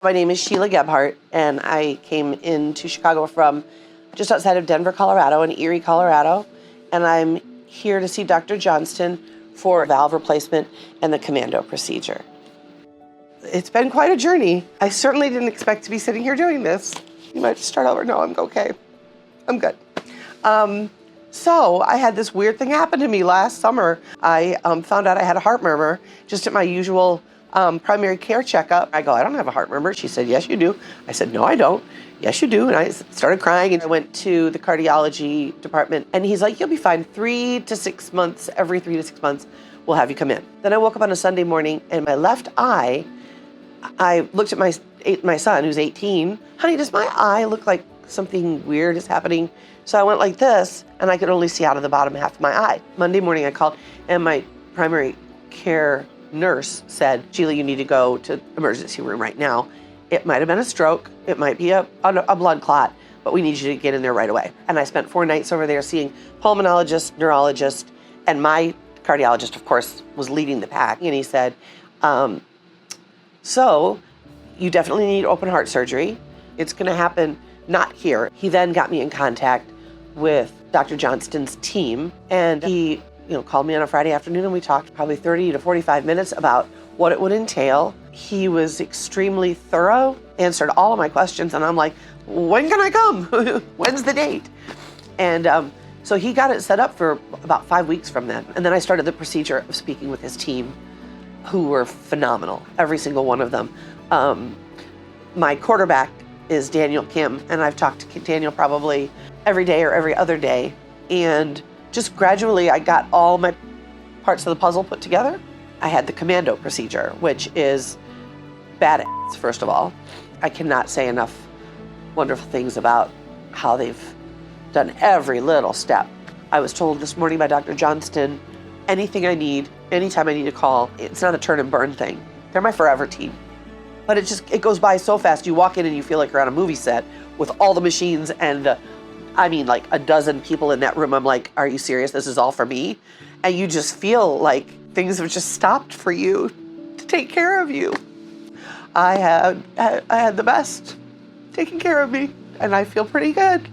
My name is Sheila Gebhardt, and I came into Chicago from just outside of Denver, Colorado, in Erie, Colorado, and I'm here to see Dr. Johnston for valve replacement and the Commando procedure. It's been quite a journey. I certainly didn't expect to be sitting here doing this. You might start over. No, I'm okay. I'm good. So I had this weird thing happen to me last summer. I found out I had a heart murmur just at my usual primary care checkup. I go, I don't have a heart murmur. She said, yes, you do. I said, no, I don't. Yes, you do. And I started crying, and I went to the cardiology department, and he's like, you'll be fine. 3 to 6 months, every 3 to 6 months, we'll have you come in. Then I woke up on a Sunday morning, and my left eye, I looked at my son, who's 18. Honey, does my eye look like something weird is happening? So I went like this, and I could only see out of the bottom half of my eye. Monday morning I called, and my primary care nurse said, Sheila, you need to go to the emergency room right now. It might have been a stroke. It might be a blood clot, but we need you to get in there right away. And I spent 4 nights over there seeing pulmonologist, neurologist, and my cardiologist, of course, was leading the pack. And he said, so you definitely need open heart surgery. It's going to happen not here. He then got me in contact with Dr. Johnston's team, and he called me on a Friday afternoon, and we talked probably 30 to 45 minutes about what it would entail. He was extremely thorough, answered all of my questions, and I'm like, when can I come? When's the date? And so he got it set up for about 5 weeks from then. And then I started the procedure of speaking with his team, who were phenomenal, every single one of them. My quarterback is Daniel Kim, and I've talked to Daniel probably every day or every other day. And just gradually, I got all my parts of the puzzle put together. I had the Commando procedure, which is badass, first of all. I cannot say enough wonderful things about how they've done every little step. I was told this morning by Dr. Johnston, anything I need, anytime I need to call, it's not a turn and burn thing. They're my forever team. But it goes by so fast. You walk in and you feel like you're on a movie set with all the machines and like a dozen people in that room. I'm like, are you serious? This is all for me? And you just feel like things have just stopped for you to take care of you. I had the best taking care of me, and I feel pretty good.